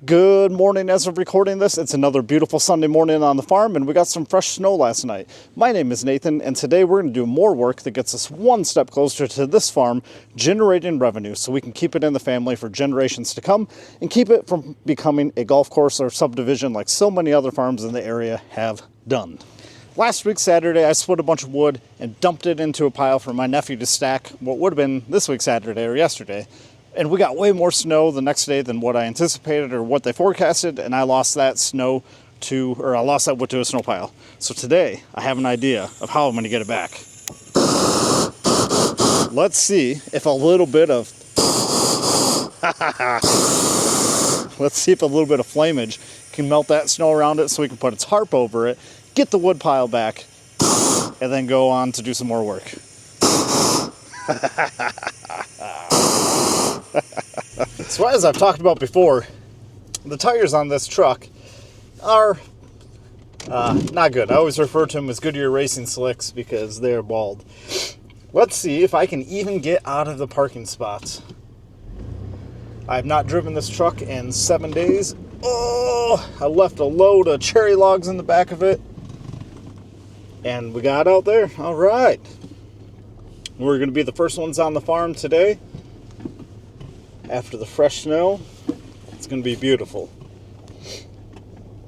Good morning as of recording this. It's another beautiful Sunday morning on the farm, and we got some fresh snow last night. My name is Nathan, and today we're going to do more work that gets us one step closer to this farm generating revenue so we can keep it in the family for generations to come and keep it from becoming a golf course or subdivision like so many other farms in the area have done. Last week, Saturday, I split a bunch of wood and dumped it into a pile for my nephew to stack what would have been this week, Saturday or yesterday. And we got way more snow the next day than what I anticipated or what they forecasted, and I lost that wood to a snow pile. So today, I have an idea of how I'm going to get it back. Let's see if a little bit of flamage can melt that snow around it so we can put a tarp over it, get the wood pile back, and then go on to do some more work. So as I've talked about before, the tires on this truck are not good. I always refer to them as Goodyear Racing Slicks because they're bald. Let's see if I can even get out of the parking spots. I've not driven this truck in 7 days. Oh, I left a load of cherry logs in the back of it. And we got out there. All right. We're going to be the first ones on the farm today. After the fresh snow, it's going to be beautiful.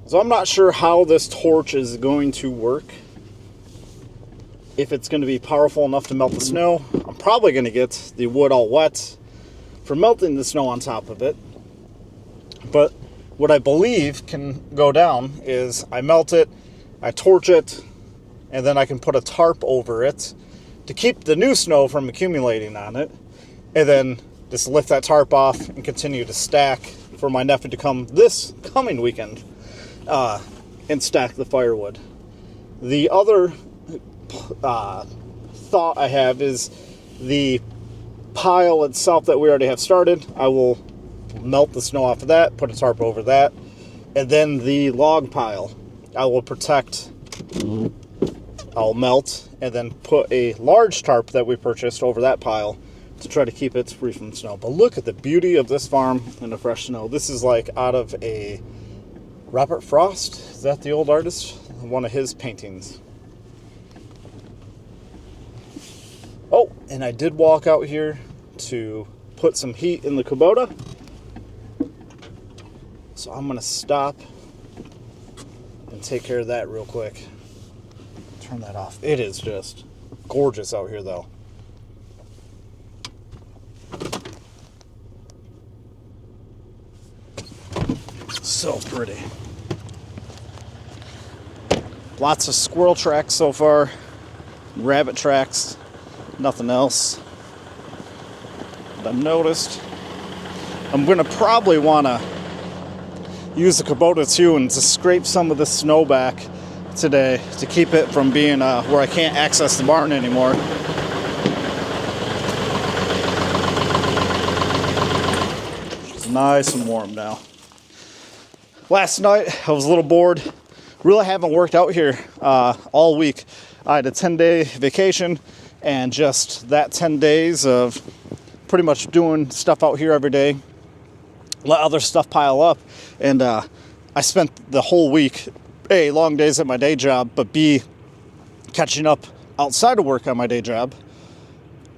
So I'm not sure how this torch is going to work. If it's going to be powerful enough to melt the snow. I'm probably going to get the wood all wet for melting the snow on top of it. But what I believe can go down is I melt it, I torch it, and then I can put a tarp over it to keep the new snow from accumulating on it. And then just lift that tarp off and continue to stack for my nephew to come this coming weekend and stack the firewood. The other thought I have is the pile itself that we already have started. I will melt the snow off of that, put a tarp over that, and then the log pile I will protect. I'll melt and then put a large tarp that we purchased over that pile to try to keep it free from snow. But look at the beauty of this farm in the fresh snow. This is like out of a Robert Frost. Is that the old artist? One of his paintings. Oh, and I did walk out here to put some heat in the Kubota. So I'm going to stop and take care of that real quick. Turn that off. It is just gorgeous out here though. So pretty. Lots of squirrel tracks so far. Rabbit tracks. Nothing else that I've noticed. I'm going to probably want to use the Kubota too and to scrape some of the snow back today to keep it from being where I can't access the barn anymore. It's nice and warm now. Last night, I was a little bored. Really haven't worked out here all week. I had a 10-day vacation, and just that 10 days of pretty much doing stuff out here every day, let other stuff pile up, and I spent the whole week, A, long days at my day job, but B, catching up outside of work on my day job,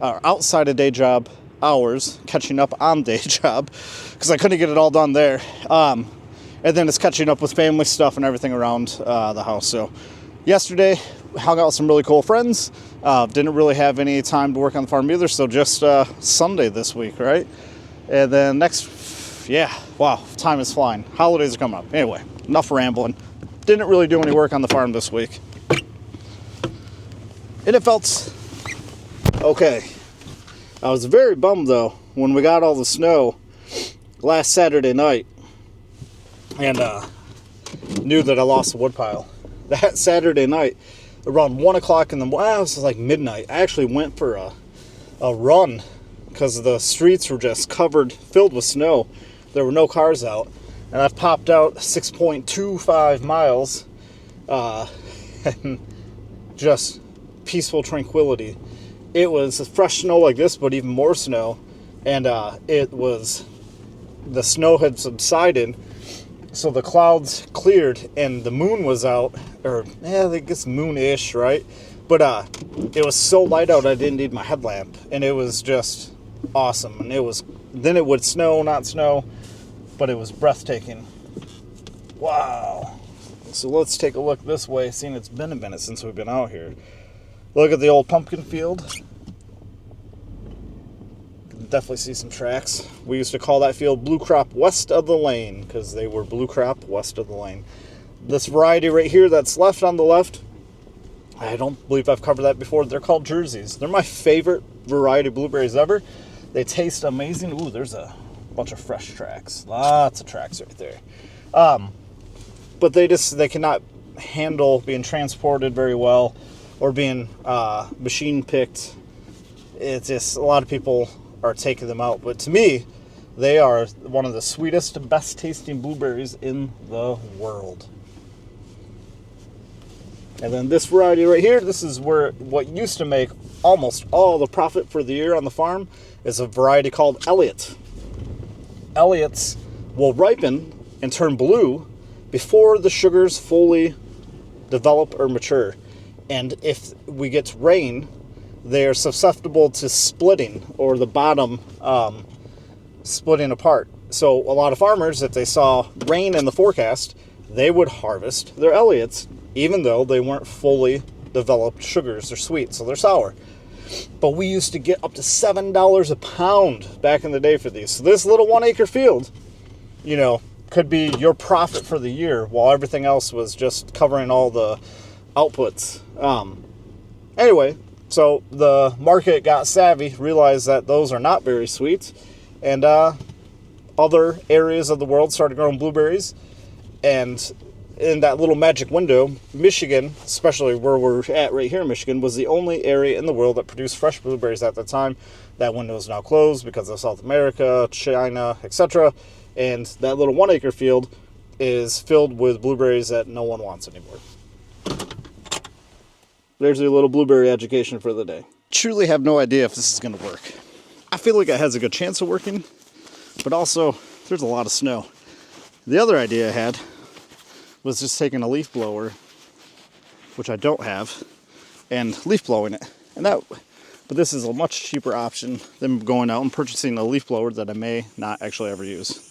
or outside of day job hours, catching up on day job, because I couldn't get it all done there. And then it's catching up with family stuff and everything around the house. So yesterday, hung out with some really cool friends. Didn't really have any time to work on the farm either, so just Sunday this week, right? And then wow, time is flying. Holidays are coming up. Anyway, enough rambling. Didn't really do any work on the farm this week. And it felt okay. I was very bummed, though, when we got all the snow last Saturday night. And knew that I lost the wood pile. That Saturday night, around 1 o'clock in the morning, it was like midnight. I actually went for a run because the streets were just filled with snow. There were no cars out. And I've popped out 6.25 miles and just peaceful tranquility. It was fresh snow like this, but even more snow. And the snow had subsided, So the clouds cleared and the moon was out, or I guess moon-ish, right? But it was so light out I didn't need my headlamp, and it was just awesome. And then it would snow, not snow, but it was breathtaking. Wow. So let's take a look this way, seeing it's been a minute since we've been out here. Look at the old pumpkin field. Definitely see some tracks. We used to call that field Blue Crop West of the Lane because they were Blue Crop West of the Lane. This variety right here that's left on the left, I don't believe I've covered that before. They're called Jerseys. They're my favorite variety of blueberries ever. They taste amazing. Ooh, there's a bunch of fresh tracks. Lots of tracks right there. But they cannot handle being transported very well or being machine picked. It's just a lot of people are taking them out, but to me they are one of the sweetest, best tasting blueberries in the world. And then this variety right here, this is where what used to make almost all the profit for the year on the farm, is a variety called Elliott. Elliott's will ripen and turn blue before the sugars fully develop or mature, and if we get rain, they are susceptible to splitting, or the bottom splitting apart. So a lot of farmers, if they saw rain in the forecast, they would harvest their Elliott's, even though they weren't fully developed sugars. They're sweet, so they're sour. But we used to get up to $7 a pound back in the day for these. So this little 1 acre field, could be your profit for the year, while everything else was just covering all the outputs. Anyway, so the market got savvy, realized that those are not very sweet, and other areas of the world started growing blueberries. And in that little magic window, Michigan, especially where we're at right here in Michigan, was the only area in the world that produced fresh blueberries at the time. That window is now closed because of South America, China, etc. And that little 1 acre field is filled with blueberries that no one wants anymore. There's a little blueberry education for the day. Truly have no idea if this is going to work. I feel like it has a good chance of working, but also there's a lot of snow. The other idea I had was just taking a leaf blower, which I don't have, and leaf blowing it. But this is a much cheaper option than going out and purchasing a leaf blower that I may not actually ever use.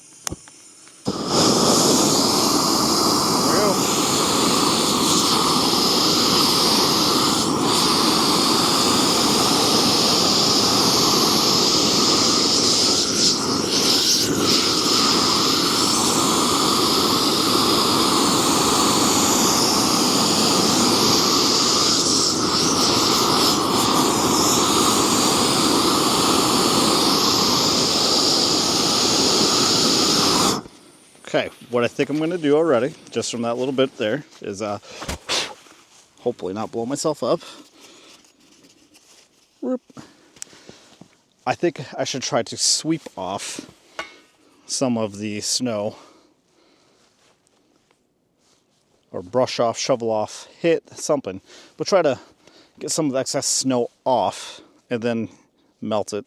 Okay, what I think I'm going to do already, just from that little bit there, is hopefully not blow myself up. Whoop. I think I should try to sweep off some of the snow, or brush off, shovel off, hit something, but try to get some of the excess snow off and then melt it.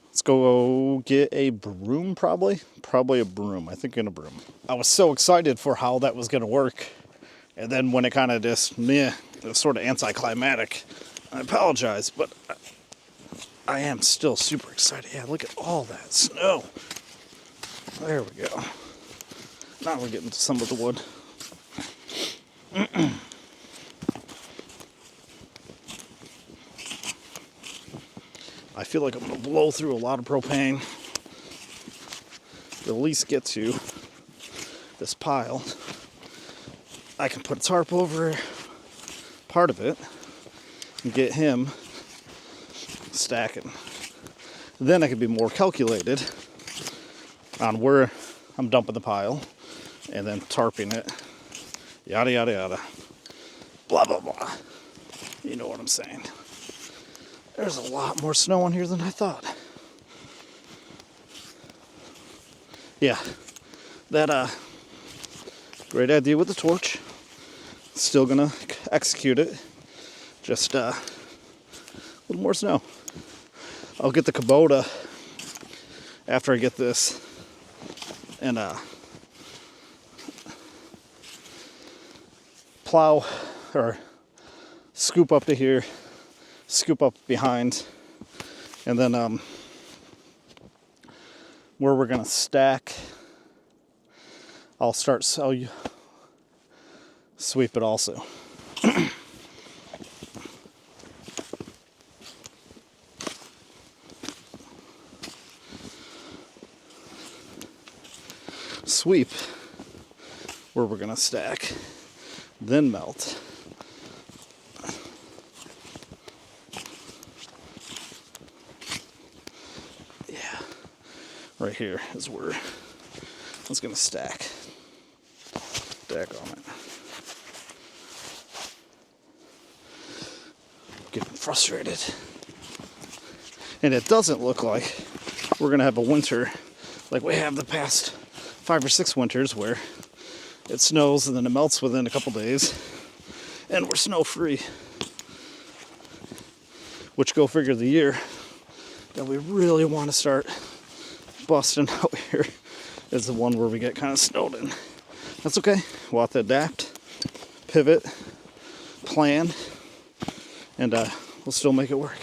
Let's go get a broom, probably a broom. I think in a broom. I was so excited for how that was going to work, and then when it kind of just, it was sort of anticlimactic. I apologize, but I am still super excited. Yeah, look at all that snow. There we go. Now we're getting to some of the wood. I feel like I'm going to blow through a lot of propane to at least get to this pile. I can put a tarp over part of it and get him stacking. Then I can be more calculated on where I'm dumping the pile and then tarping it. Yada, yada, yada. Blah, blah, blah. You know what I'm saying. There's a lot more snow on here than I thought. Yeah, that great idea with the torch. Still gonna execute it. Just a little more snow. I'll get the Kubota after I get this and plow or scoop up to here, scoop up behind, and then where we're gonna stack, I'll sweep it also. Sweep where we're gonna stack, then melt. Yeah, right here is where I was gonna stack. Daggone it. Getting frustrated. And it doesn't look like we're gonna have a winter like we have the past 5 or 6 winters where it snows and then it melts within a couple days and we're snow free. Which, go figure, the year that we really want to start busting out here is the one where we get kind of snowed in. That's okay. We'll have to adapt, pivot, plan, and we'll still make it work.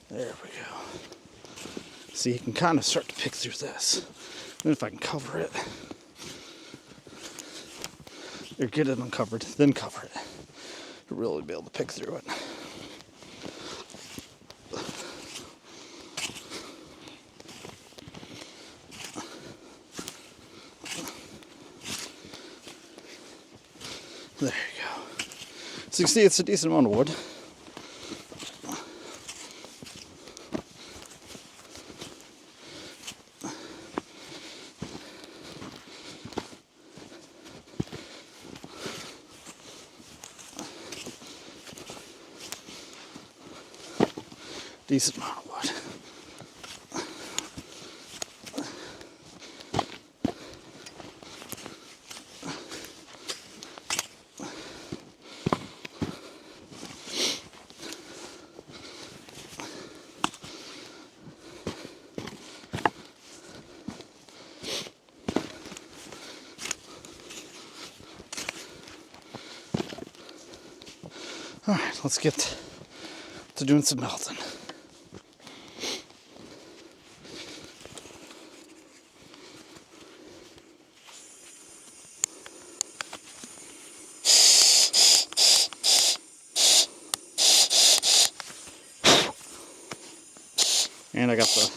There we go. See, you can kind of start to pick through this. Then if I can cover it, or get it uncovered, then cover it, you'll really be able to pick through it. There you go. So you can see it's a decent amount of wood. Decent amount of wood. All right, let's get to doing some melting. And I got the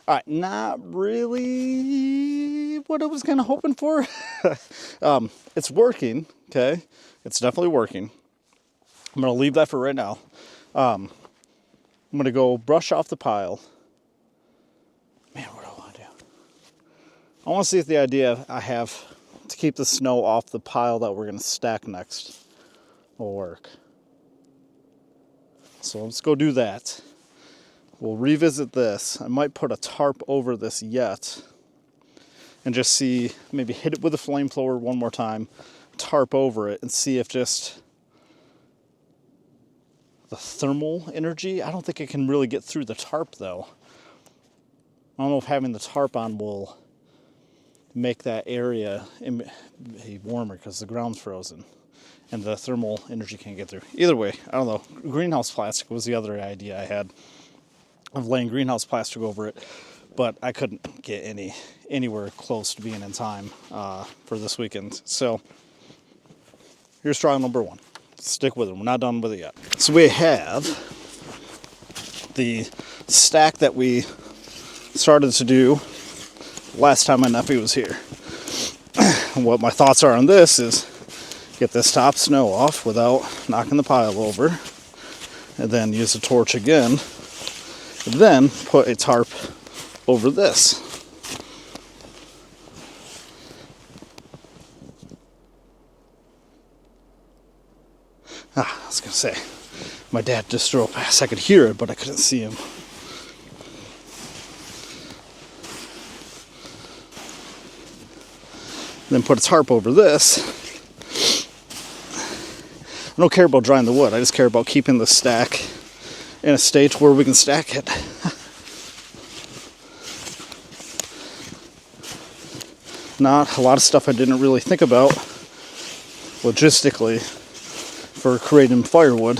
All right, not really what I was kind of hoping for. It's working, okay? It's definitely working. I'm going to leave that for right now. I'm going to go brush off the pile. Man, what do I want to do? I want to see if the idea I have to keep the snow off the pile that we're going to stack next will work. So let's go do that. We'll revisit this. I might put a tarp over this yet and just see, maybe hit it with a flamethrower one more time, tarp over it, and see if just the thermal energy, I don't think it can really get through the tarp though. I don't know if having the tarp on will make that area warmer because the ground's frozen and the thermal energy can't get through. Either way, I don't know. Greenhouse plastic was the other idea I had, of laying greenhouse plastic over it, but I couldn't get anywhere close to being in time for this weekend. So here's trial number one. Stick with it. We're not done with it yet. So we have the stack that we started to do last time my nephew was here. And what my thoughts are on this is get this top snow off without knocking the pile over, and then use a torch again. Then put a tarp over this. I was going to say, my dad just drove past. I could hear it, but I couldn't see him. Then put a tarp over this. I don't care about drying the wood. I just care about keeping the stack in a state where we can stack it. Not a lot of stuff I didn't really think about logistically for creating firewood,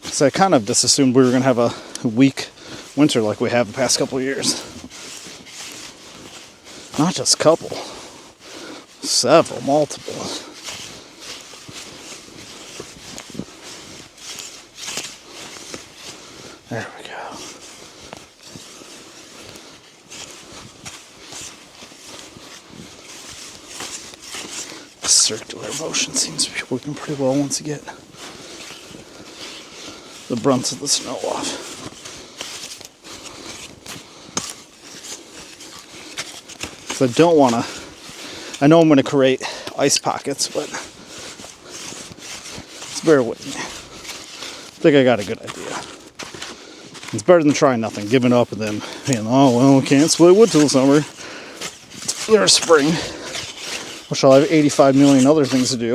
because I kind of just assumed we were going to have a weak winter like we have the past couple of years. Not just a couple, several, multiple. There we go. The circular motion seems to be working pretty well once you get the brunt of the snow off. So I don't want to, I know I'm going to create ice pockets, but just bear with me. I think I got a good idea. It's better than trying nothing, giving up, and then being, oh, well, we can't split wood till the summer. Or spring. Which I'll have 85 million other things to do.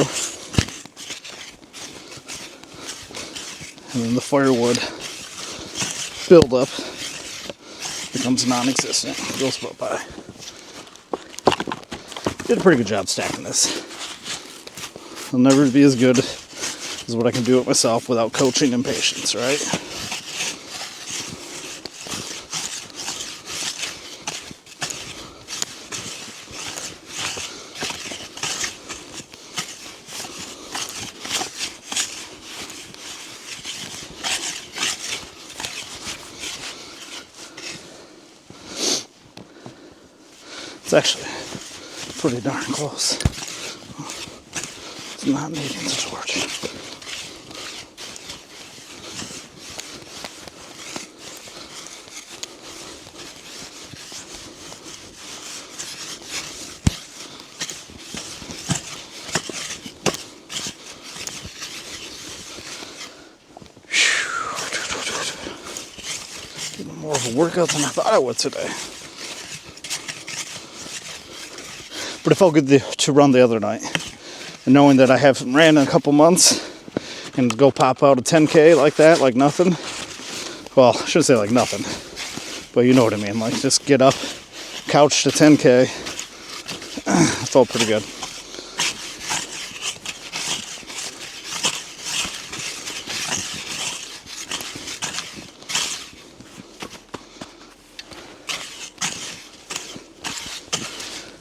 And then the firewood buildup becomes non-existent. Goes by. Did a pretty good job stacking this. It'll never be as good as what I can do it myself without coaching and patience, right? It's actually pretty darn close. It's not needing the torch. Getting more of a workout than I thought I would today. But it felt good to run the other night. And knowing that I haven't ran in a couple months, and go pop out a 10K like that, like nothing. Well, I shouldn't say like nothing, but you know what I mean. Like just get up, couch to 10K. It felt pretty good.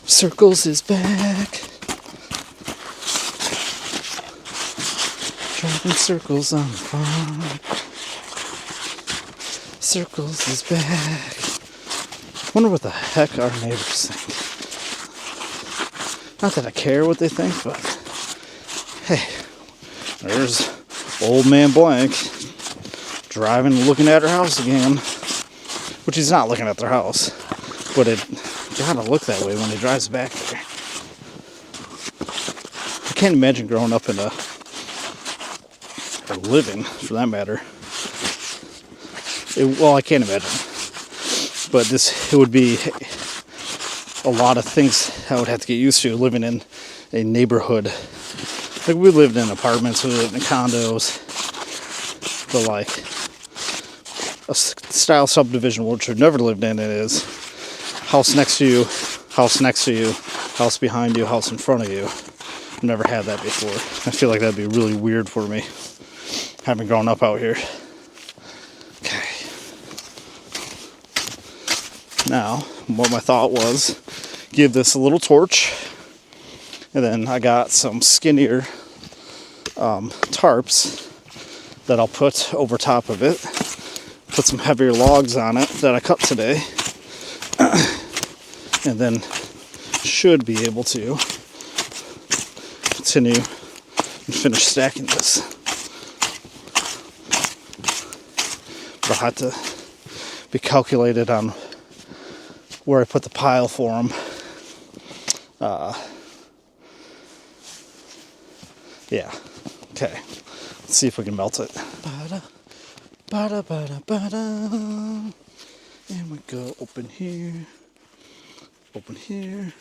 Circles is back. Driving circles on the farm. Circles is back. Wonder what the heck our neighbors think. Not that I care what they think, but hey, there's old man blank driving and looking at her house again. Which he's not looking at their house, but it gotta look that way when he drives back there. I can't imagine growing up in or living, for that matter. Well, I can't imagine. But it would be a lot of things I would have to get used to living in a neighborhood. Like, we lived in apartments, we lived in condos, but like a style subdivision which we've never lived in, it is house next to you, house next to you, house behind you, house in front of you. I've never had that before. I feel like that'd be really weird for me, having grown up out here. Okay. Now, what my thought was, give this a little torch, and then I got some skinnier tarps that I'll put over top of it. Put some heavier logs on it that I cut today, and then should be able to continue and finish stacking this. But I'll have to be calculated on where I put the pile for them. Yeah. Okay. Let's see if we can melt it. And we go open here. Open here.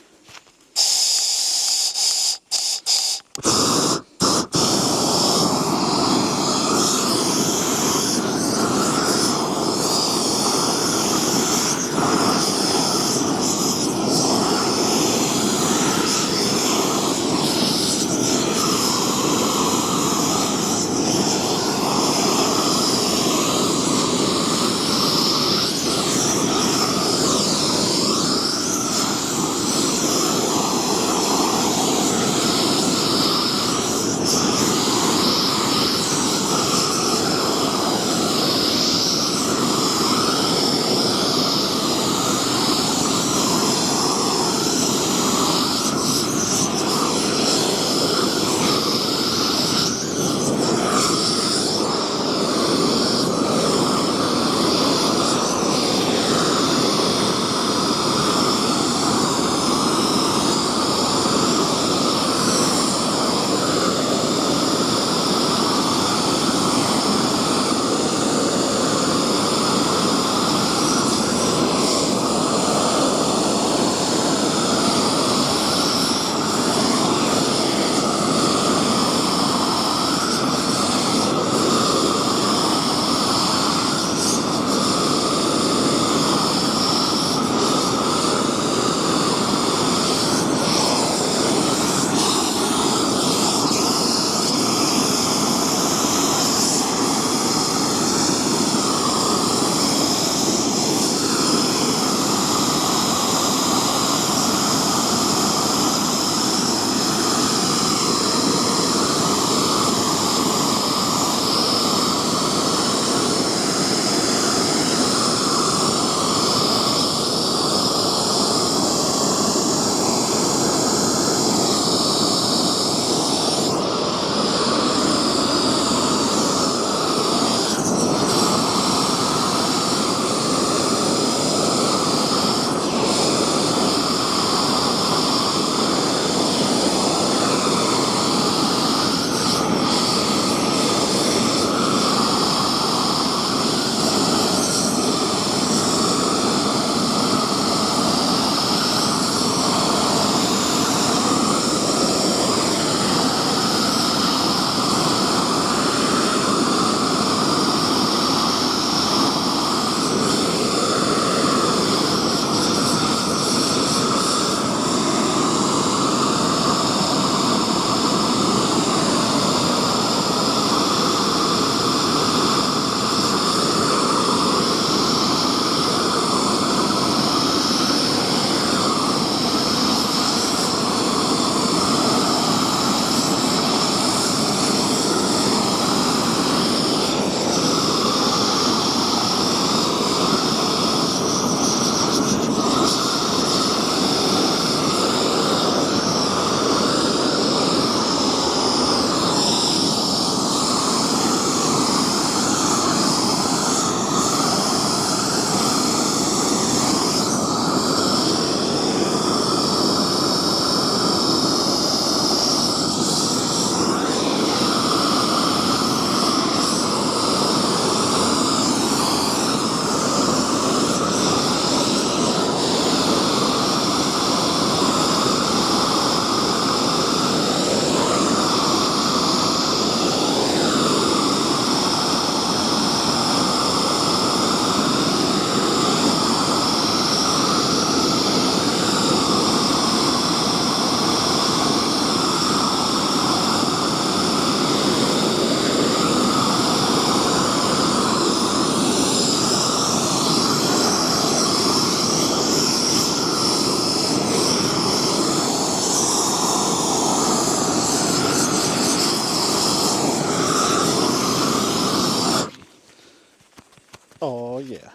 yeah.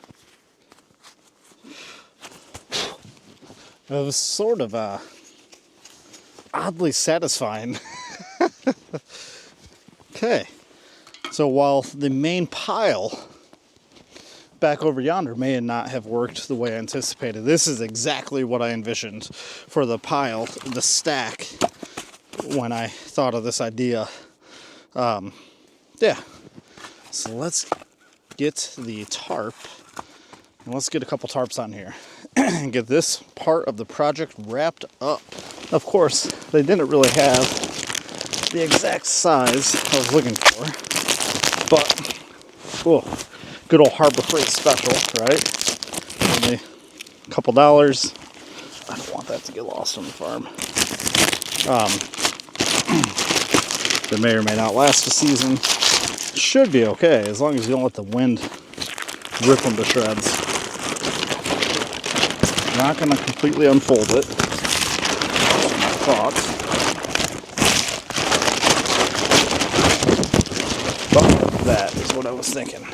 It was sort of oddly satisfying. Okay, so while the main pile back over yonder may not have worked the way I anticipated, this is exactly what I envisioned for the pile, the stack, when I thought of this idea. Yeah, so let's get the tarp, and let's get a couple tarps on here and get this part of the project wrapped up. Of course, they didn't really have the exact size I was looking for, but good old Harbor Freight special, right? Only a couple dollars. I don't want that to get lost on the farm. They may or may not last a season. Should be okay as long as you don't let the wind rip them to shreds. Not going to completely unfold it. That's my thoughts. But that is what I was thinking.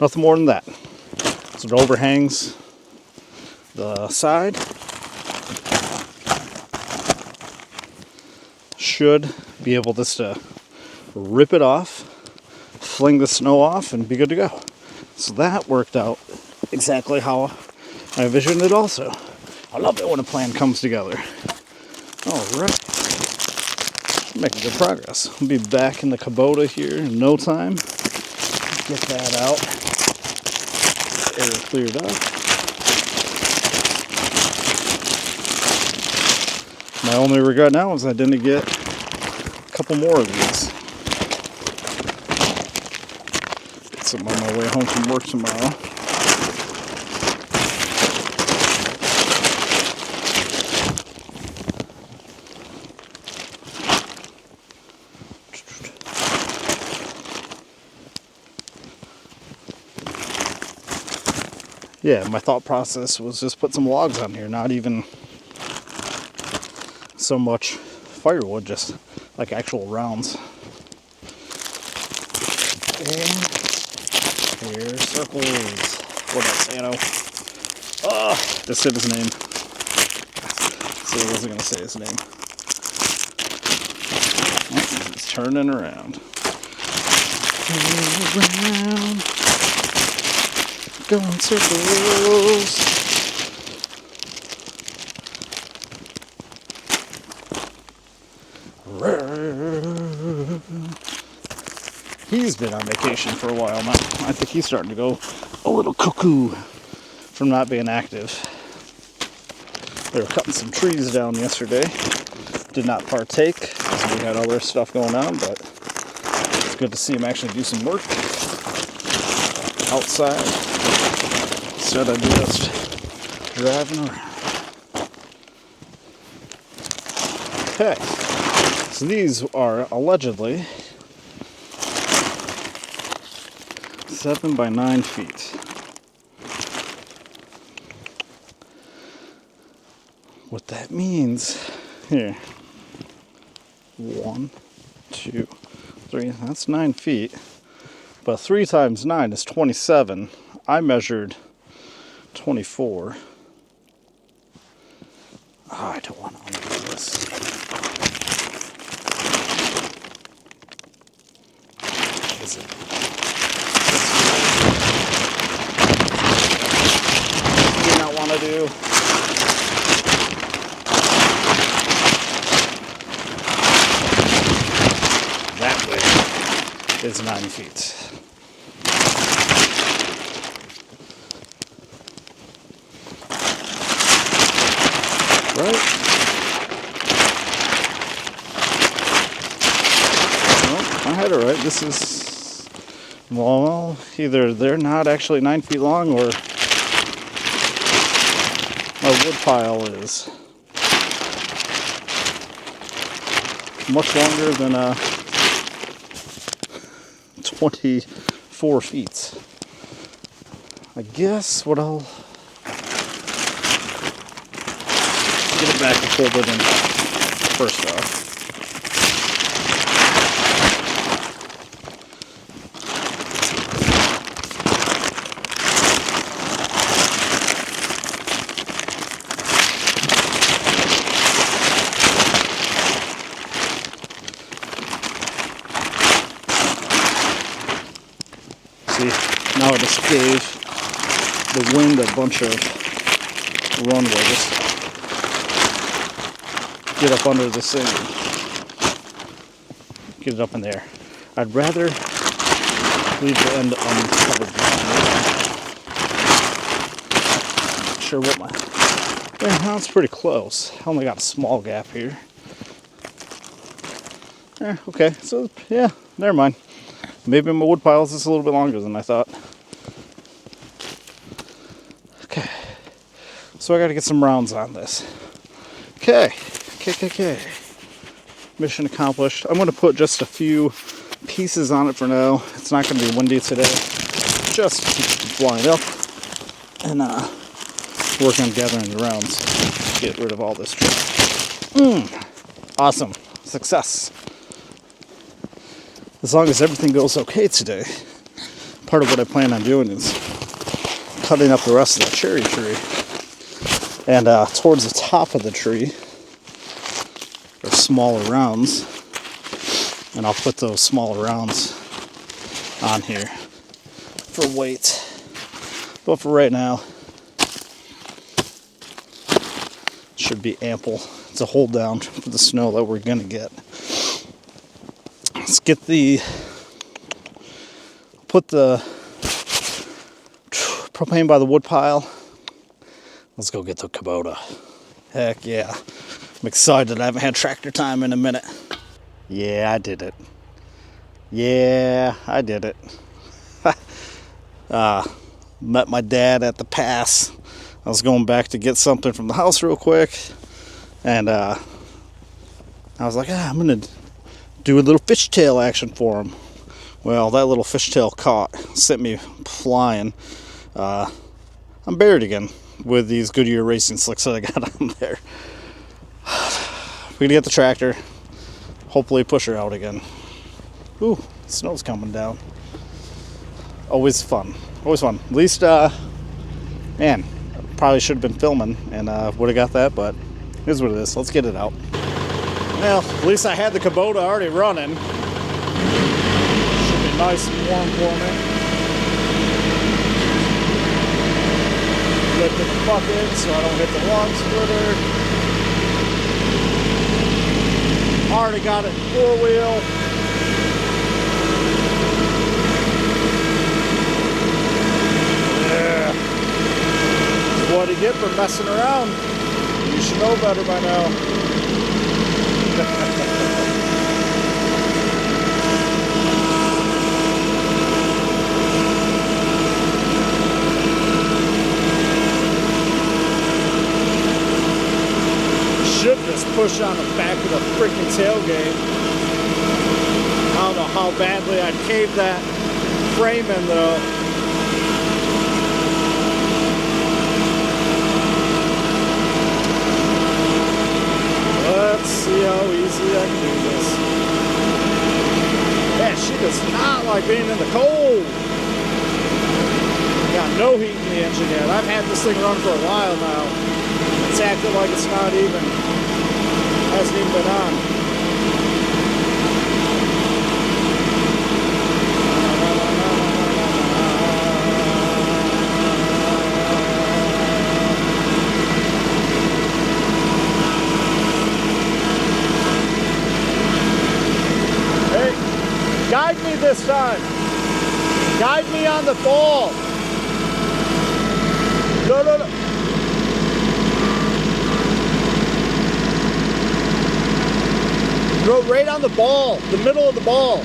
Nothing more than that. So it overhangs the side. Should be able just to rip it off, fling the snow off, and be good to go. So that worked out exactly how I envisioned it also. I love it when a plan comes together. Alright. Making good progress. We'll be back in the Kubota here in no time. Get that out. Air cleared up. My only regret now is I didn't get a couple more of these. Get some on my way home from work tomorrow. Yeah, my thought process was just put some logs on here, not even so much firewood, just like actual rounds. And here, circles. What else, Sano? Oh, just said his name. So I wasn't going to say his name. Oh, he's turning around. Turning around. Going circles. He's been on vacation for a while now. I think he's starting to go a little cuckoo from not being active. They were cutting some trees down yesterday. Did not partake because we had other stuff going on, but it's good to see him actually do some work outside instead of just driving around. Okay, so these are allegedly 7 by 9 feet. What that means here, 1, 2, 3, that's 9 feet, but 3 times 9 is 27. I measured 24. Oh, I don't want to undo this. Is it? Do not want to do. That way is 9 feet. Right? Well, I had it right. This is, well, either they're not actually 9 feet long or my wood pile is much longer than 24 feet. I guess what I'll get it back and fold it in. first off. See, now I just gave the wind a bunch of runway. Just get up under this thing. Get it up in there. I'd rather leave the end uncovered. Not sure what my... Well, it's pretty close. I only got a small gap here. Okay, so yeah, never mind. Maybe my wood pile is just a little bit longer than I thought. Okay, so I got to get some rounds on this. Okay. Mission accomplished. I'm going to put just a few pieces on it for now. It's not going to be windy today. Just keep it flying up and work on gathering the rounds. Get rid of all this trash. Awesome. Success. As long as everything goes okay today, part of what I plan on doing is cutting up the rest of that cherry tree. And towards the top of the tree are smaller rounds. And I'll put those smaller rounds on here for weight. But for right now, it should be ample to hold down for the snow that we're going to get. Let's get put the propane by the wood pile. Let's go get the Kubota. Heck yeah. I'm excited. I haven't had tractor time in a minute. Yeah, I did it. Met my dad at the pass. I was going back to get something from the house real quick. And I was like, I'm going to do a little fishtail action for him. Well, that little fishtail caught, sent me flying. I'm buried again with these Goodyear racing slicks that I got on there. We're gonna get the tractor, hopefully push her out again. Ooh, snow's coming down. Always fun. At least, man, probably should have been filming and would have got that, but here's what it is. Let's get it out. Well, at least I had the Kubota already running. Should be nice and warm for me. Lift in the bucket so I don't hit the log splitter. Already got it in 4-wheel. Yeah. That's what you get for messing around. You should know better by now. Should just push on the back of the freaking tailgate. I don't know how badly I'd cave that frame in though. Let's see how easy I can do this. Yeah, she does not like being in the cold. Got no heat in the engine yet. I've had this thing run for a while now. It's acting like it's not even, hasn't even been on. Hey, guide me this time. Guide me on the ball. No. Go right on the ball, the middle of the ball.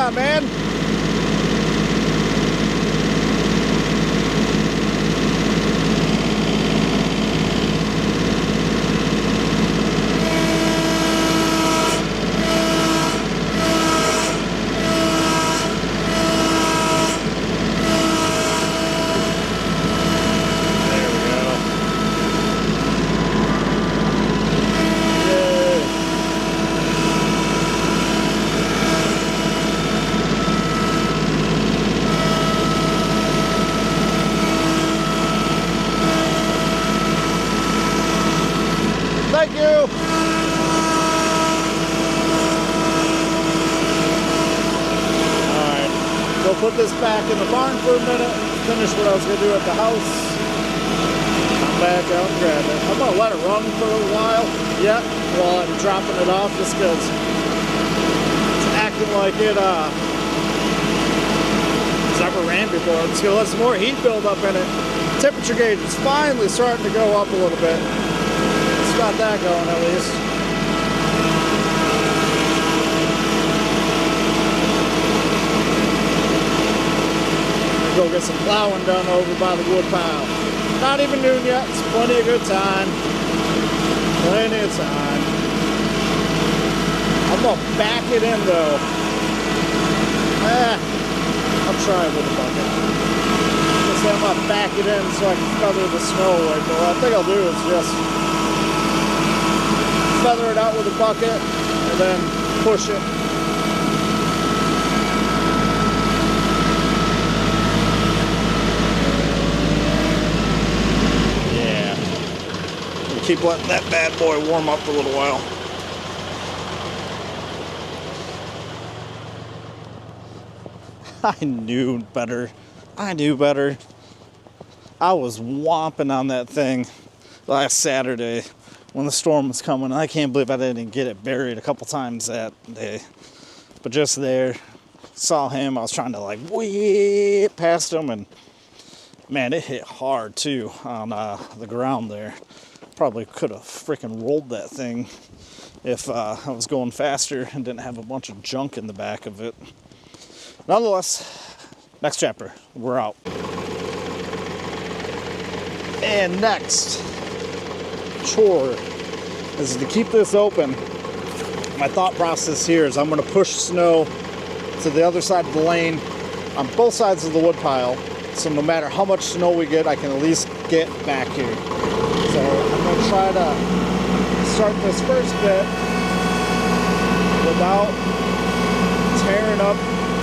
on, man. Thank you. Alright, go put this back in the barn for a minute, finish what I was going to do at the house, come back out and grab it. I'm going to let it run for a while yet while I'm dropping it off, just because it's acting like it it's never ran before. I'm just going to let some more heat build up in it. Temperature gauge is finally starting to go up a little bit. Got that going at least. Go get some plowing done over by the wood pile. Not even noon yet. It's plenty of good time. Plenty of time. I'm gonna back it in though. I'll try it with a bucket. I'm gonna back it in so I can feather the snow away. But what I think I'll do is just feather it out with a bucket and then push it. Yeah. We'll keep letting that bad boy warm up for a little while. I knew better. I knew better. I was whomping on that thing last Saturday when the storm was coming. I can't believe I didn't get it buried a couple times that day. But just there, saw him. I was trying to like whip past him, and man, it hit hard too on the ground there. Probably could have freaking rolled that thing if I was going faster and didn't have a bunch of junk in the back of it. Nonetheless, next chapter, we're out. And next chore is to keep this open. My thought process here is I'm going to push snow to the other side of the lane on both sides of the wood pile, so no matter how much snow we get, I can at least get back here. So I'm going to try to start this first bit without tearing up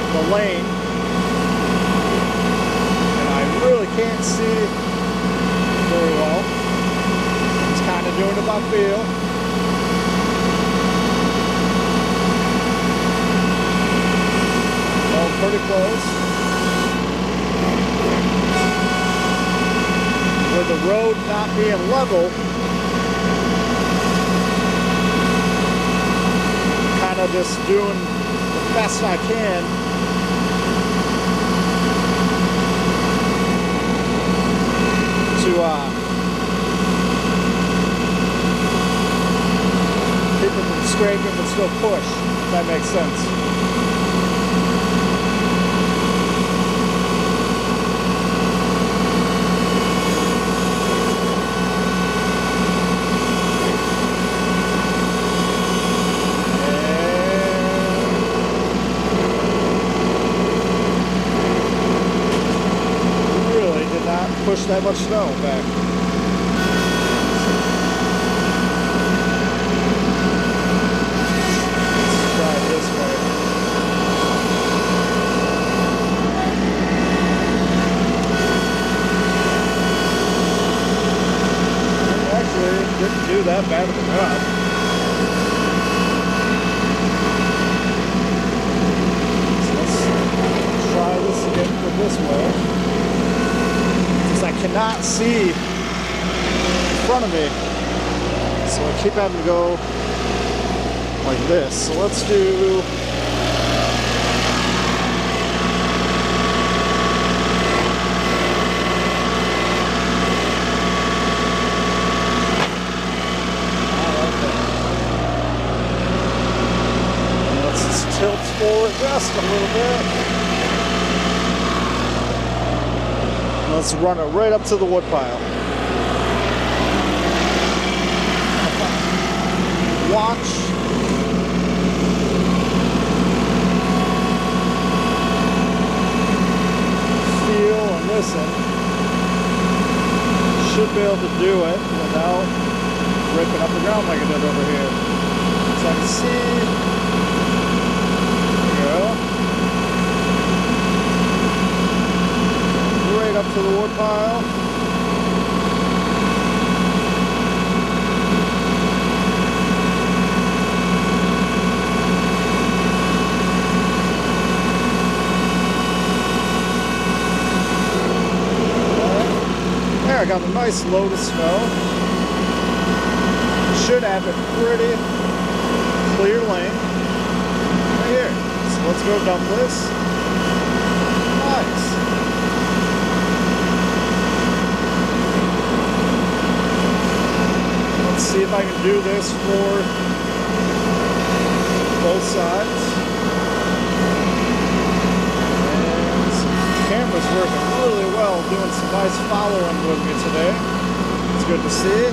the lane, and I really can't see very well. Just kind of doing it by feel. Well, pretty close. With the road not being level, kind of just doing the best I can to keep it from scraping but still push, if that makes sense. Push that much snow back. Let's try it this way. Actually, it didn't do that bad of a job. So let's try this again for this way. I cannot see in front of me, so I keep having to go like this. So let's do let's just tilt forward just a a little bit. Let's run it right up to the wood pile. Watch. Feel and listen. Should be able to do it without ripping up the ground like I did over here. So I can see. There we go. Right up to the wood pile. I got a nice load of snow. Should have a pretty clear lane right here. So let's go dump this. Nice. Let's see if I can do this for both sides. Camera's working really well, doing some nice following with me today. It's good to see.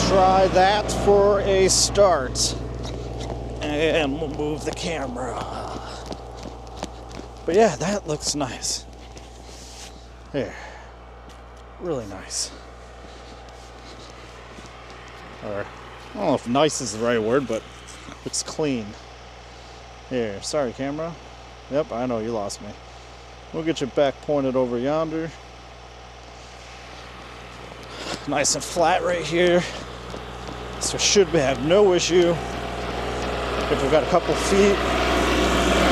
Try that for a start, and we'll move the camera. But yeah, that looks nice. There, really nice. Or I don't know if nice is the right word, but looks clean. Here, sorry camera. Yep, I know you lost me. We'll get you back pointed over yonder. Nice and flat right here. So should we have no issue if we've got a couple feet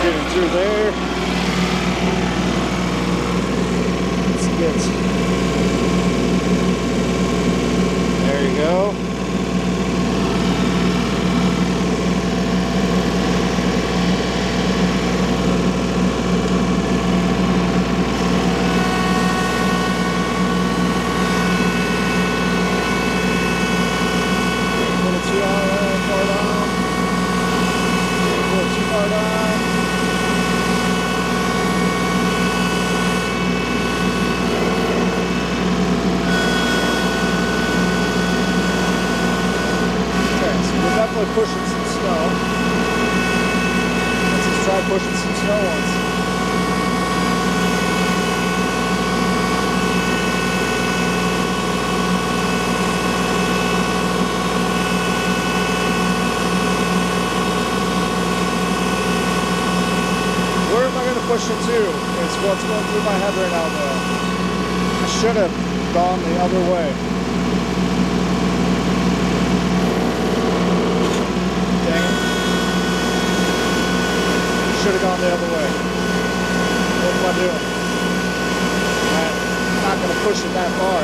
getting through there. Let's get, there you go. Pushing some snow. Let's just try pushing some snow once. Where am I going to push it to? It's what's going through my head right now though. I should have gone the other way. Should have gone the other way. What am I doing? I'm not going to push it that far.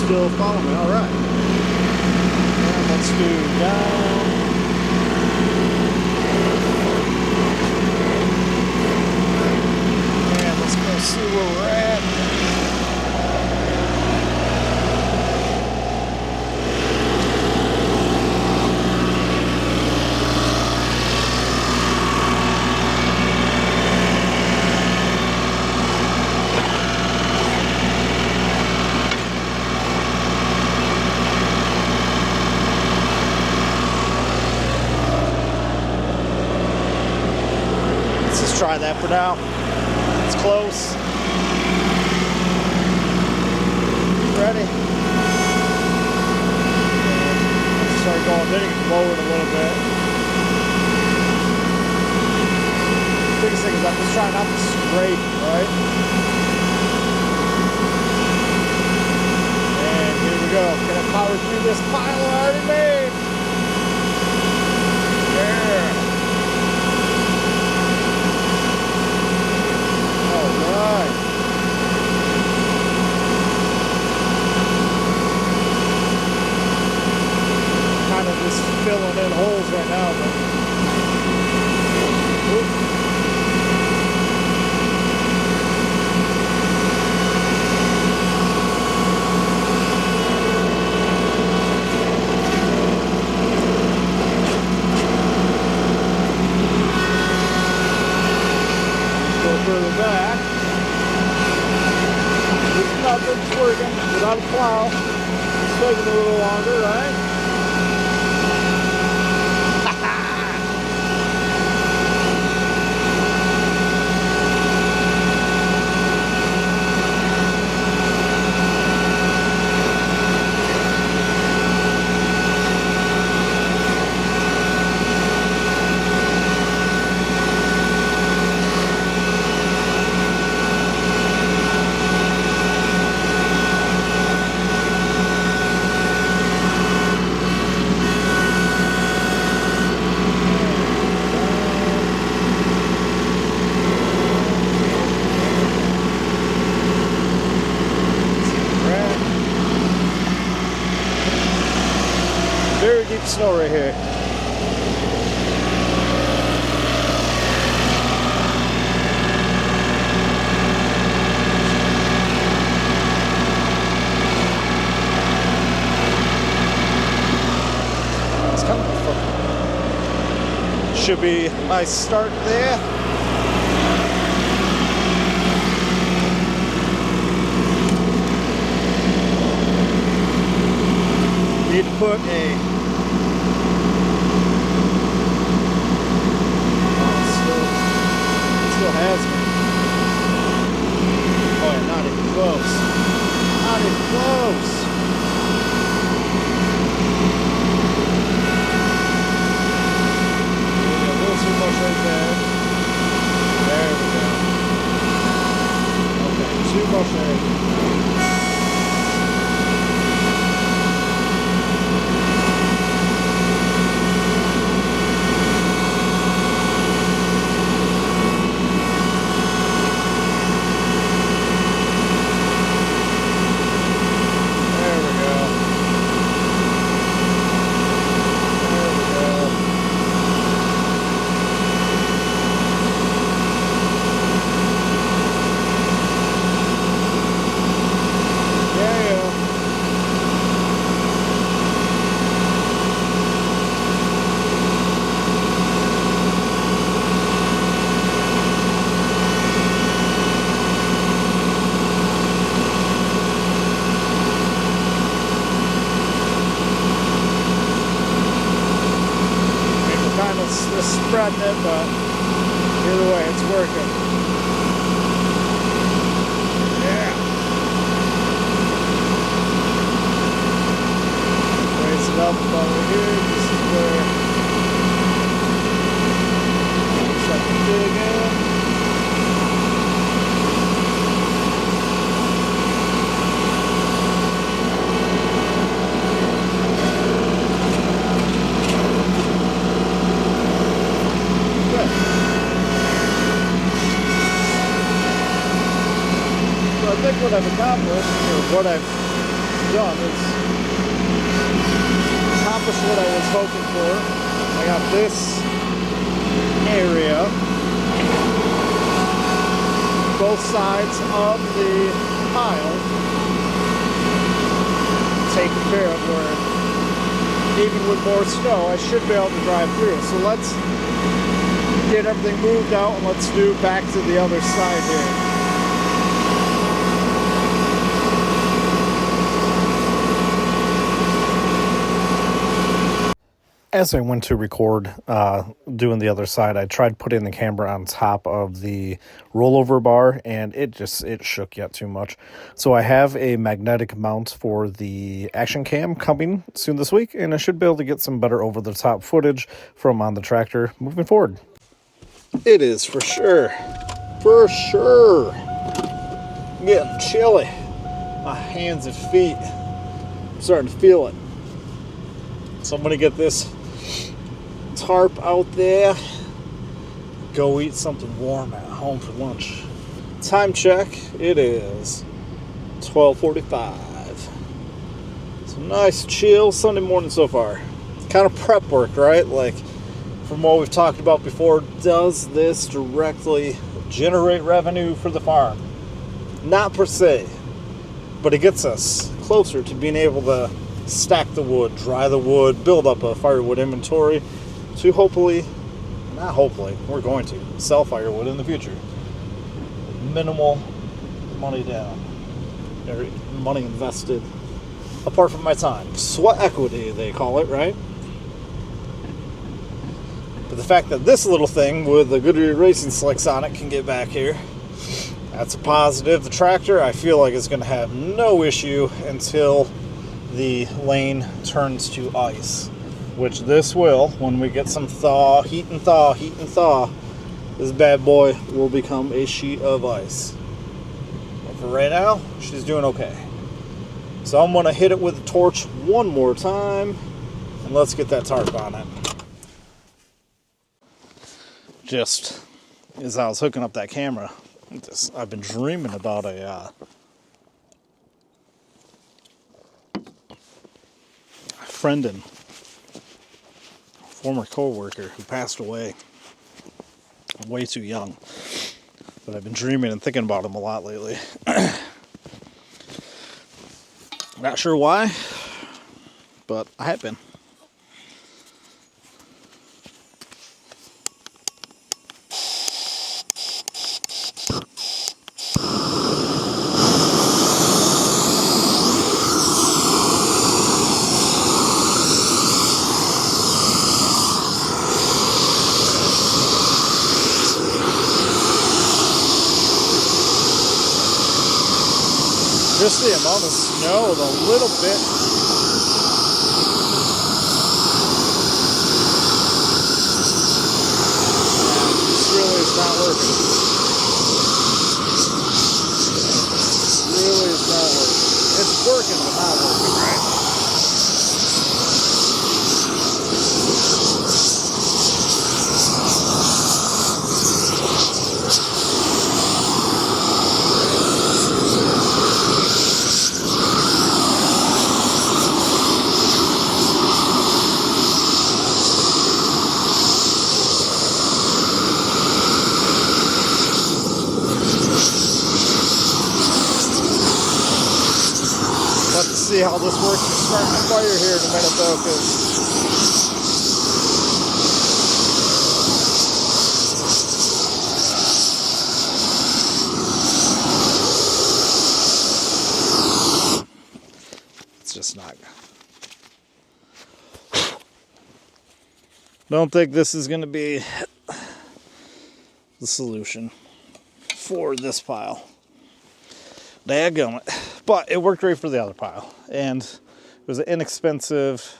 Still following me, all right. And let's do down. And let's go see where we're at. Try that for now. It's close. Ready? Start going, then you can lower it a little bit. Biggest thing is I'm just trying not to scrape, right? And here we go. Gonna power through this pile I already made. Yeah. Kind of just filling in holes right now, but go further back. Nothing's working without a plow. It's taking a little longer, right? Very deep snow right here. It's coming from. Should be a nice start there. Need to put a still has me. Oh yeah, not even close. Not even close. A little too much right there. There we go. Okay, too much there. Spreading it, but either way, it's working. Yeah. Raise it up over here. This is where start to dig in. I think what I've accomplished, or what I've done. It's accomplished what I was hoping for. I got this area, both sides of the pile, taken care of, where even with more snow, I should be able to drive through. So let's get everything moved out and let's do back to the other side here. As I went to record doing the other side, I tried putting the camera on top of the rollover bar, and it shook yet too much. So I have a magnetic mount for the action cam coming soon this week, and I should be able to get some better over-the-top footage from on the tractor moving forward. It is for sure getting chilly. My hands and feet, I'm starting to feel it. So I'm gonna get this tarp out there, go eat something warm at home for lunch. Time check, it is 12:45. So nice chill Sunday morning so far. Kind of prep work, right? Like from what we've talked about before, does this directly generate revenue for the farm? Not per se, but it gets us closer to being able to stack the wood, dry the wood, build up a firewood inventory to hopefully, not hopefully, we're going to sell firewood in the future. Minimal money down, or money invested, apart from my time. Sweat equity, they call it, right? But the fact that this little thing with the Goodyear racing slicks on it can get back here, that's a positive. The tractor, I feel like, is going to have no issue until the lane turns to ice, which this will when we get some heat and thaw. This bad boy will become a sheet of ice. But for right now, she's doing okay. So I'm gonna hit it with a torch one more time, and let's get that tarp on it. Just as I was hooking up that camera, I've been dreaming about a friend and former co-worker who passed away way too young, but I've been dreaming and thinking about him a lot lately. Not sure why, but I have been. Just the amount of snow, the little bit. This really is not working. Really is not working. It's working, but not working, right? See how this works to start my fire here in a minute though, because it's just not. Don't think this is going to be the solution for this pile. Dadgummit. But it worked great for the other pile. And it was an inexpensive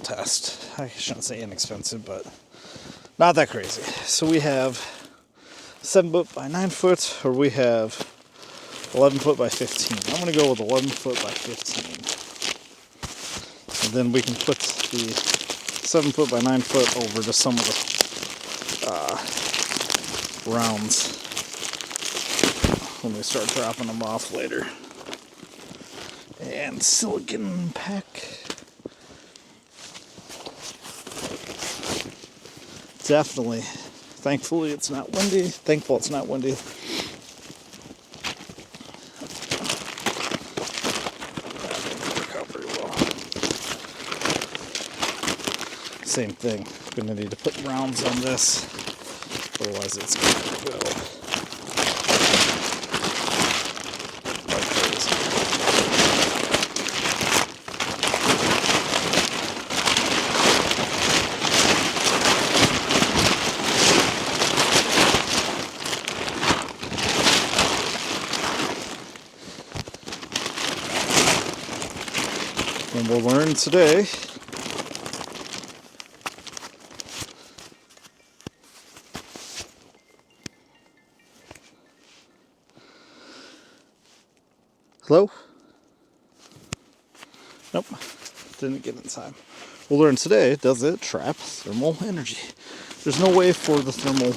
test. I shouldn't say inexpensive, but not that crazy. So we have 7 foot by 9 foot, or we have 11 foot by 15. I'm going to go with 11 foot by 15. And then we can put the 7 foot by 9 foot over to some of the rounds when we start dropping them off later. And silicon pack. Definitely. Thankfully it's not windy. Thankful it's not windy. Same thing. Gonna need to put rounds on this, otherwise it's gonna go like crazy. And we'll learn today. Hello? Nope, didn't get in time. We'll learn today, does it trap thermal energy? There's no way for the thermal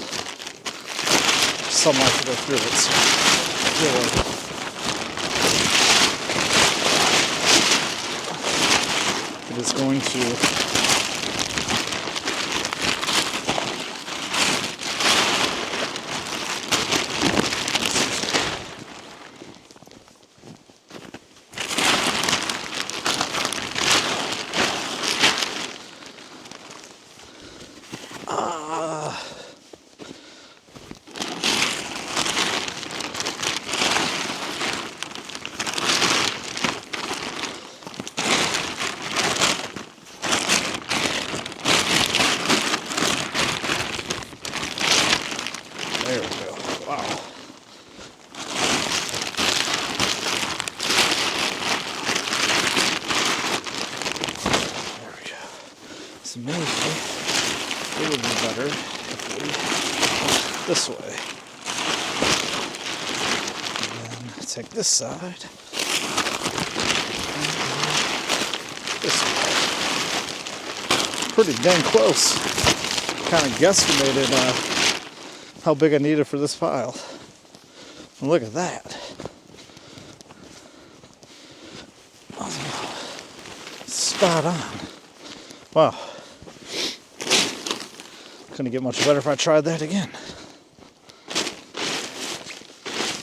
sunlight to go through it, so I feel like it is going to there we go. Wow. There we go. So maybe it would be better if we went this way. And then take this side. And this way. Pretty dang close. Kind of guesstimated how big I needed for this pile. And look at that. Spot on. Wow. Couldn't get much better if I tried that again.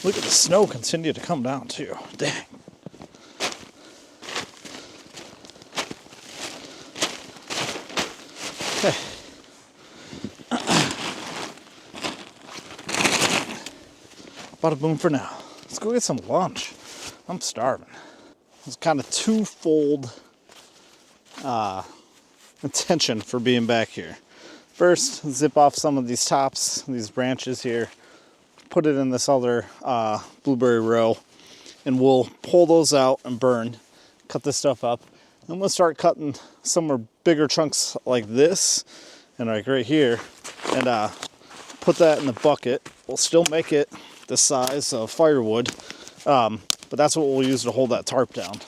Look at the snow continue to come down too. Dang. Okay. Bada boom for now. Let's go get some lunch. I'm starving. It's kind of twofold intention for being back here. First, zip off some of these tops, these branches here, put it in this other blueberry row, and we'll pull those out and burn, cut this stuff up. Then we'll start cutting some more bigger chunks like this, and like right here, and put that in the bucket. We'll still make it the size of firewood, but that's what we'll use to hold that tarp down.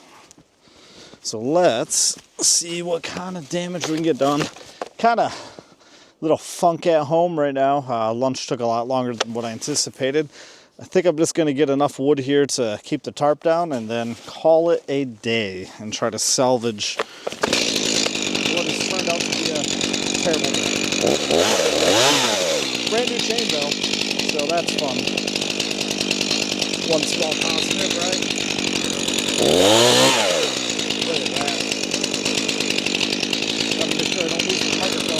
So let's see what kind of damage we can get done. Kind of little funk at home right now. Lunch took a lot longer than what I anticipated. I think I'm just going to get enough wood here to keep the tarp down and then call it a day and try to salvage what has turned out to be a terrible day. Brand new chain though, so that's fun. One small positive, right? Look at that. Gotta make sure I don't lose the microphone.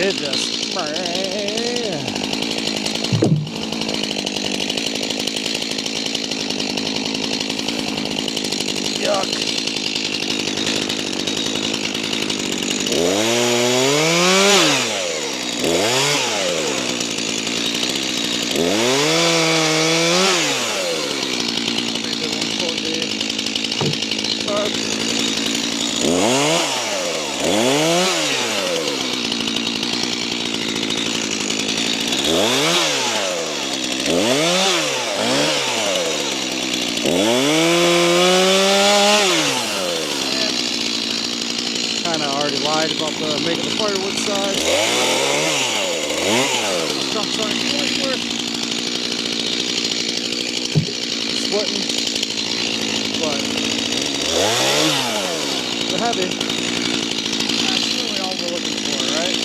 It just... Yuck. Kinda already lied about making the firewood size. Stuff's aren't quite worth splitting, but they're heavy. That's really all we're looking for, right?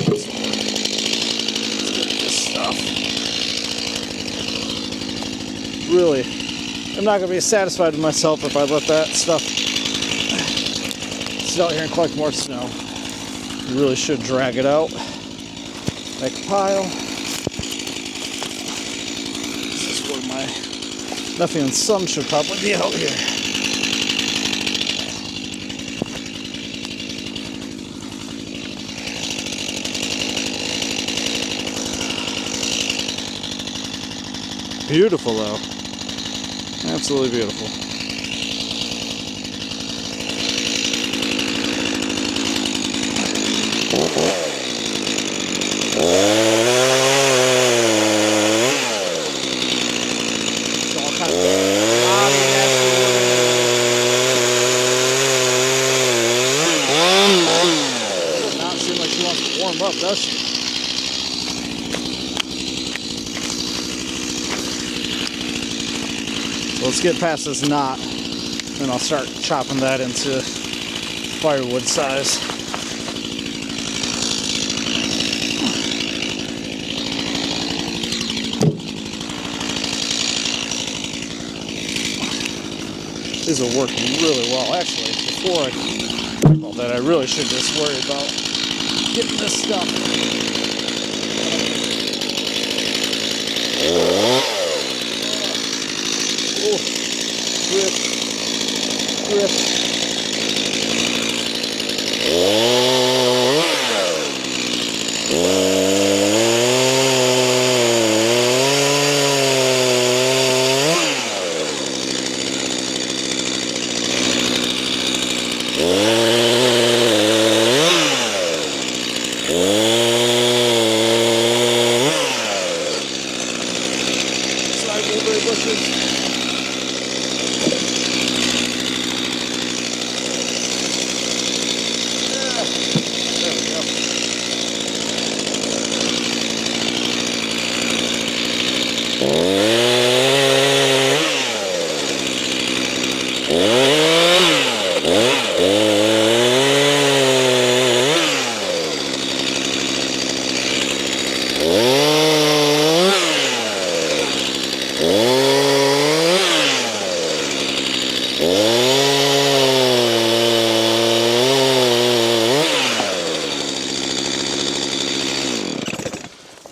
Let's get this stuff. Really, I'm not gonna be satisfied with myself if I let that stuff sit out here and collect more snow. You really should drag it out. Make a pile. This is where my nephew and son should probably be out here. Beautiful though. Absolutely beautiful. Up, does she? So let's get past this knot, and I'll start chopping that into firewood size. These are working really well. Actually, before I talk about that, I really should just worry about getting this stuff. Oh, grip, grip.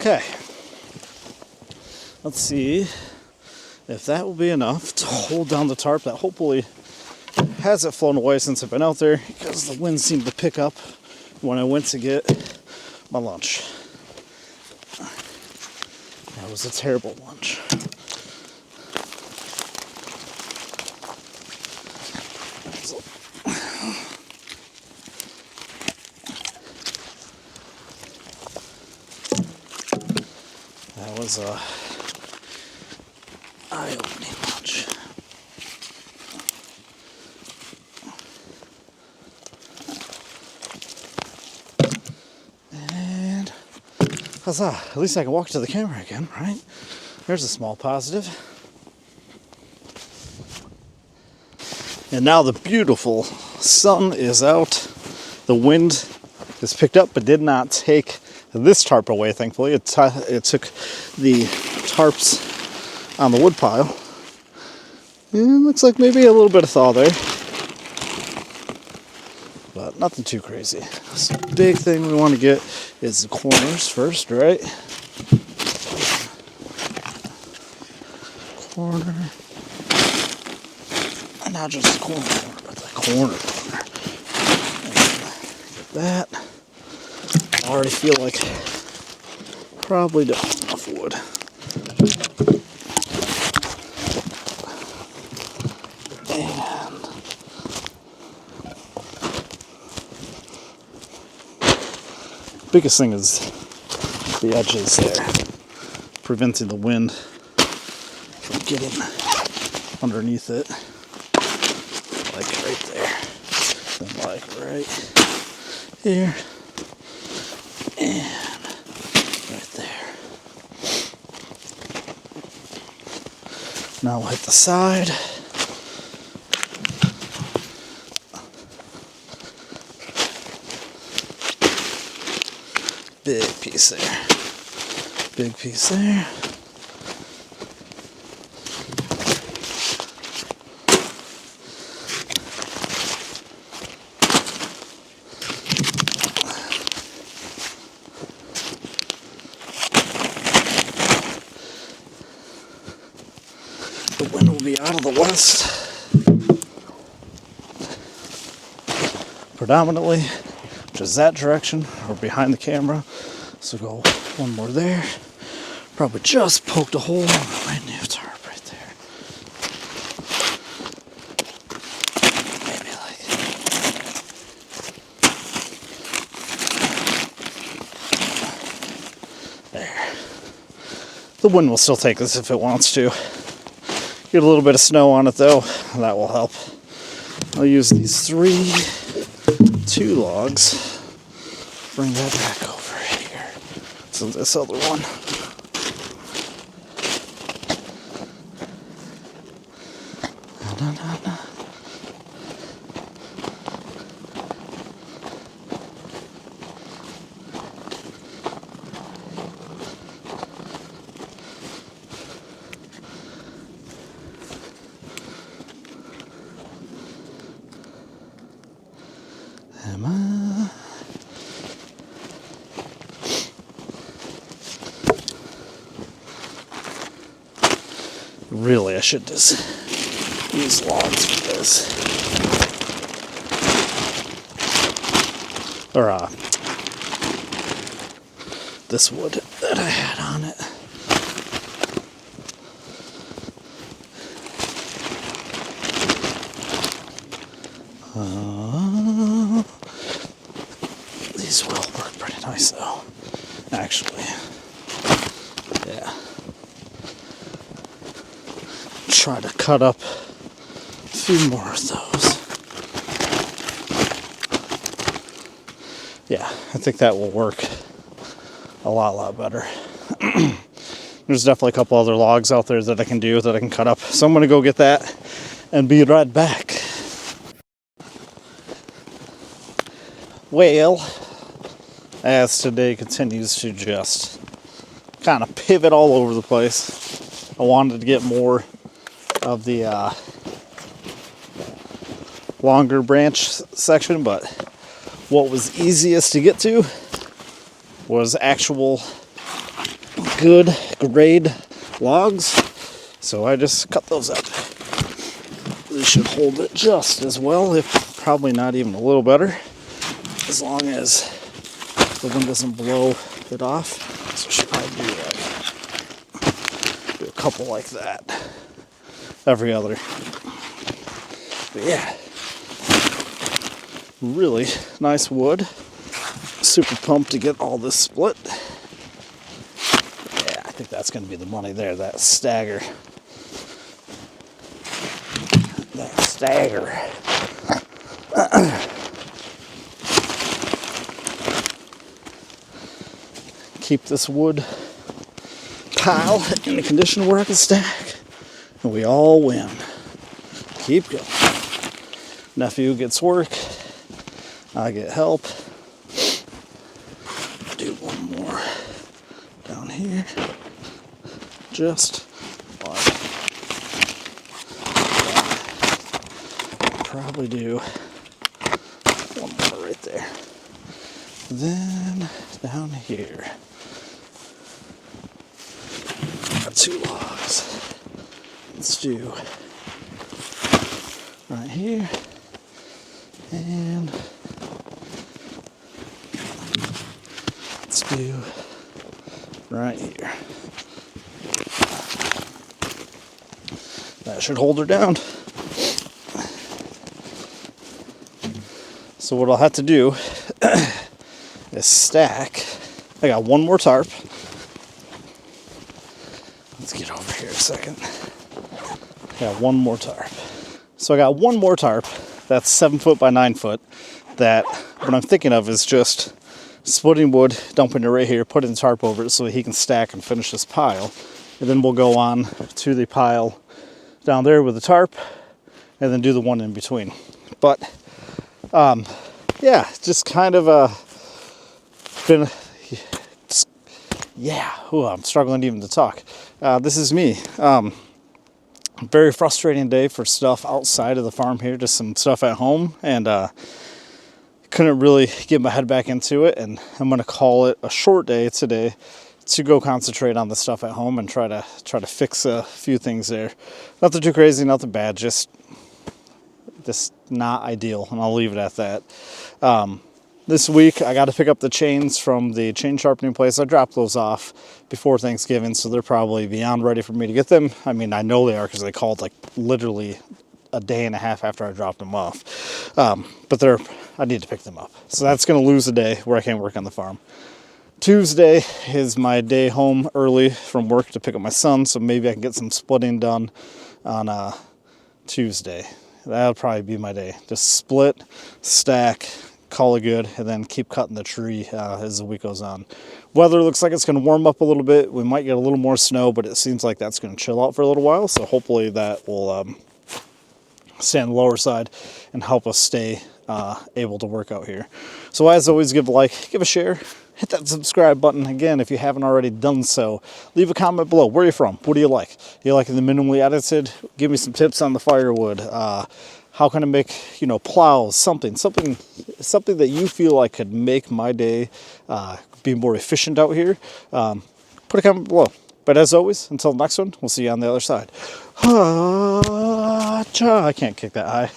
Okay, let's see if that will be enough to hold down the tarp. That hopefully hasn't flown away since I've been out there, because the wind seemed to pick up when I went to get my lunch. That was a terrible lunch. That was a eye-opening lunch. And huzzah! At least I can walk to the camera again, right? There's a small positive. And now the beautiful sun is out. The wind has picked up, but did not take this tarp away, thankfully. It took the tarps on the wood pile. And it looks like maybe a little bit of thaw there. but nothing too crazy. So big thing we want to get is the corners first, right? Corner. And not just the corner, but the corner. And get that. I already feel like probably don't have enough wood. And biggest thing is the edges there, preventing the wind from getting underneath it, like right there, and like right here, and right there. Now we'll hit the side. Big piece there. Big piece there. The wind will be out of the west predominantly, which is that direction or behind the camera. So go one more there. Probably just poked a hole in my new tarp right there. Maybe like there. The wind will still take this if it wants to. Get a little bit of snow on it though, that will help. I'll use these 2 logs. Bring that back over here to this other one. Really, I should just use logs for this. Or, this wood that I had on it. These will work pretty nice though, actually. Yeah. Try to cut up a few more of those. Yeah, I think that will work a lot better. There's definitely a couple other logs out there that I can do, that I can cut up. So I'm going to go get that and be right back. Well, as today continues to just kind of pivot all over the place, I wanted to get more of the longer branch section, but what was easiest to get to was actual good grade logs, so I just cut those up. They should hold it just as well, if probably not even a little better, as long as the wind doesn't blow it off. So I should probably do a couple like that every other. But yeah, really nice wood. Super pumped to get all this split. Yeah, I think that's going to be the money there, that stagger. That stagger. Keep this wood pile in a condition where I can stack, and we all win. Keep going. Nephew gets work, I get help. Do one more down here, just like that. Probably do one more right there. Then down here, got 2 logs. Let's do right here, and let's do right here. That should hold her down. So what I'll have to do is stack. I got 1 more tarp. Let's get over here a second. I got 1 more tarp. So I got 1 more tarp that's 7 foot by 9 foot. That what I'm thinking of is just splitting wood, dumping it right here, putting the tarp over it so he can stack and finish this pile. And then we'll go on to the pile down there with the tarp and then do the one in between. But yeah, just kind of been, yeah, ooh, I'm struggling even to talk. This is me. Very frustrating day for stuff outside of the farm here, just some stuff at home, and couldn't really get my head back into it, and I'm going to call it a short day today to go concentrate on the stuff at home and try to fix a few things there. Nothing too crazy, nothing bad, just not ideal, and I'll leave it at that. This week I got to pick up the chains from the chain sharpening place. I dropped those off before Thanksgiving, so they're probably beyond ready for me to get them. I mean, I know they are because they called like literally a day and a half after I dropped them off. But I need to pick them up. So that's going to lose a day where I can't work on the farm. Tuesday is my day home early from work to pick up my son, so maybe I can get some splitting done on Tuesday. That'll probably be my day. Just split, stack, call it good, and then keep cutting the tree as the week goes on. Weather looks like it's going to warm up a little bit. We might get a little more snow, but it seems like that's going to chill out for a little while, so hopefully that will stay on the lower side and help us stay able to work out here. So as always, give a like, give a share, hit that subscribe button. Again, if you haven't already done so, leave a comment below. Where are you from? What do you like? Do you like the minimally edited? Give me some tips on the Firewood. How can I make, plows, something that you feel like could make my day be more efficient out here. Put a comment below. But as always, until the next one, we'll see you on the other side. I can't kick that high.